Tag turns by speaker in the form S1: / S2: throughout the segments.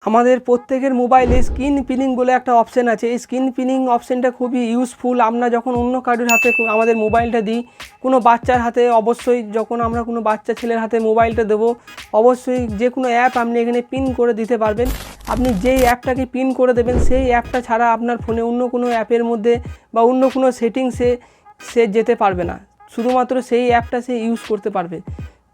S1: আমাদের প্রত্যেকের মোবাইলে স্ক্রিন পিনিং বলে একটা অপশান আছে। এই স্ক্রিন পিনিং অপশানটা খুবই ইউজফুল। আমরা যখন অন্য কারোর হাতে আমাদের মোবাইলটা দিই, কোনো বাচ্চার হাতে, অবশ্যই যখন আমরা কোনো বাচ্চা ছেলের হাতে মোবাইলটা দেবো, অবশ্যই যে কোনো অ্যাপ আপনি এখানে পিন করে দিতে পারবেন। আপনি যেই অ্যাপটাকে পিন করে দেবেন, সেই অ্যাপটা ছাড়া আপনার ফোনে অন্য কোনো অ্যাপের মধ্যে বা অন্য কোনো সেটিংসে সে যেতে পারবে না। শুধুমাত্র সেই অ্যাপটা সে ইউজ করতে পারবে।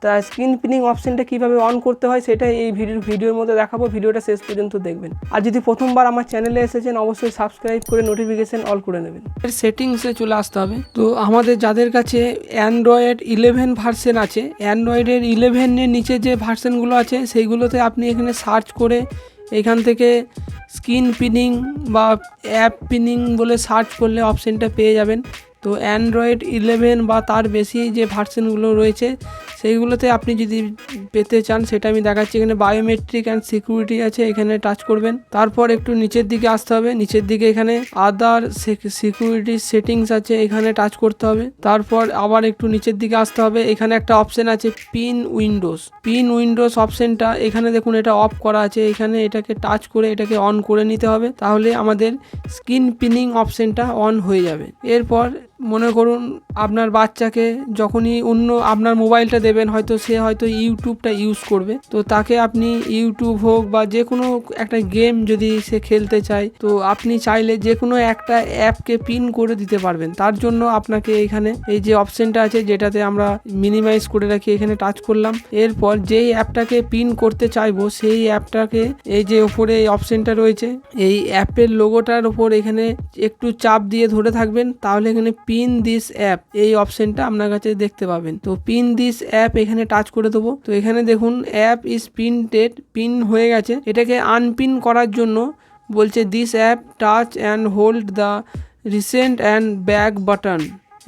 S1: তা স্ক্রিন পিনিং অপশানটা কীভাবে অন করতে হয় সেটা এই ভিডিওর মধ্যে দেখাবো। ভিডিওটা শেষ পর্যন্ত দেখবেন। আর যদি প্রথমবার আমার চ্যানেলে এসেছেন, অবশ্যই সাবস্ক্রাইব করে নোটিফিকেশান অল করে নেবেন। এর সেটিংসে চলে আসতে হবে। তো আমাদের যাদের কাছে অ্যান্ড্রয়েড 11 ভার্সন আছে, অ্যান্ড্রয়েডের 11-এর নিচে যে ভার্সনগুলো আছে সেইগুলোতে আপনি এখানে সার্চ করে এখান থেকে স্ক্রিন পিনিং বা অ্যাপ পিনিং বলে সার্চ করলে অপশানটা পেয়ে যাবেন। তো অ্যান্ড্রয়েড 11 বা তার বেশি যে ভার্সনগুলো রয়েছে সেইগুলোতে আপনি যদি পেতে চান সেটা আমি দেখাচ্ছি। এখানে বায়োমেট্রিক অ্যান্ড সিকিউরিটি আছে, এখানে টাচ করবেন। তারপর একটু নিচের দিকে আসতে হবে। নিচের দিকে এখানে আদার সিকিউরিটি সেটিংস আছে, এখানে টাচ করতে হবে। তারপর আবার একটু নিচের দিকে আসতে হবে। এখানে একটা অপশান আছে পিন উইন্ডোজ অপশানটা এখানে দেখুন, এটা অফ করা আছে। এখানে এটাকে টাচ করে এটাকে অন করে নিতে হবে, তাহলে আমাদের স্ক্রিন পিনিং অপশানটা অন হয়ে যাবে। এরপর মনে করুন আপনার বাচ্চাকে যখনই অন্য আপনার মোবাইলটা দেবেন, হয়তো ইউটিউবটা ইউজ করবে, তো তাকে আপনি ইউটিউব হোক বা যে কোনো একটা গেম যদি সে খেলতে চায়, তো আপনি চাইলে যে কোনো একটা অ্যাপকে পিন করে দিতে পারবেন। তার জন্য আপনাকে এখানে এই যে অপশানটা আছে, যেটাতে আমরা মিনিমাইজ করে রাখি, এখানে টাচ করলাম। এরপর যেই অ্যাপটাকে পিন করতে চাইবো সেই অ্যাপটাকে এই যে ওপরে এই অপশানটা রয়েছে, এই অ্যাপের লোগোটার ওপর এখানে একটু চাপ দিয়ে ধরে থাকবেন, তাহলে এখানে পিন দিস অ্যাপ এই অপশানটা আপনার কাছে দেখতে পাবেন। তো পিন দিস অ্যাপ এখানে টাচ করে দেবো। তো এখানে দেখুন অ্যাপ ইজ পিনটেড, পিন হয়ে গেছে। এটাকে আনপিন করার জন্য বলছে this app touch and hold the recent and back button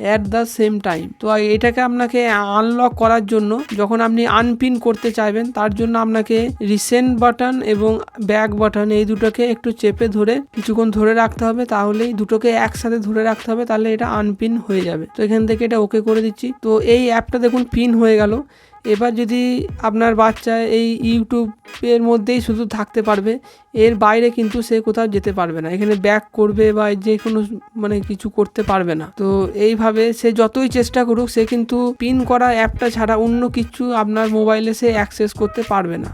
S1: at the same time. তো এটাকে আপনাকে আনলক করার জন্য যখন আপনি আনপিন করতে চাইবেন, তার জন্য আপনাকে রিসেন্ট বাটন এবং ব্যাক বাটন এই দুটোকে একটু চেপে ধরে কিছুক্ষণ ধরে রাখতে হবে। তাহলেই দুটোকে একসাথে ধরে রাখতে হবে, তাহলে এটা আনপিন হয়ে যাবে। তো এখান থেকে এটা ওকে করে দিচ্ছি। তো এই অ্যাপটা দেখুন পিন হয়ে গেল। এবার যদি আপনার বাচ্চা এই ইউটিউবের মধ্যেই শুধু থাকতে পারবে, এর বাইরে কিন্তু সে কোথাও যেতে পারবে না। এখানে ব্যাক করবে বা যে কোনো কিছু করতে পারবে না। তো এইভাবে সে যতই চেষ্টা করুক, সে কিন্তু পিন করা অ্যাপটা ছাড়া অন্য কিছু আপনার মোবাইলে সে অ্যাক্সেস করতে পারবে না।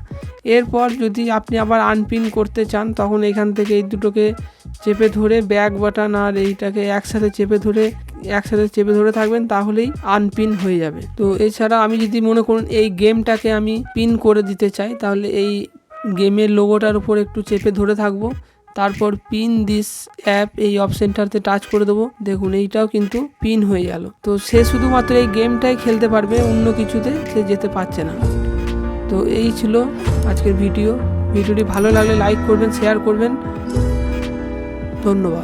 S1: এরপর যদি আপনি আবার আনপিন করতে চান, তখন এখান থেকে এই দুটোকে চেপে ধরে ব্যাক বাটন আর এইটাকে একসাথে চেপে ধরে থাকবেন, তাহলেই আনপিন হয়ে যাবে। তো এছাড়া আমি যদি মনে করুন এই গেমটাকে আমি পিন করে দিতে চাই, তাহলে এই গেমের লোগোটার উপর একটু চেপে ধরে থাকবো, তারপর পিন দিস অ্যাপ এই অপশানটাতে টাচ করে দেবো। দেখুন এইটাও কিন্তু পিন হয়ে গেল। তো সে শুধুমাত্র এই গেমটাই খেলতে পারবে, অন্য কিছুতে সে যেতে পারছে না। তো এই ছিল আজকের ভিডিওটি ভালো লাগলে লাইক করবেন, শেয়ার করবেন। ধন্যবাদ।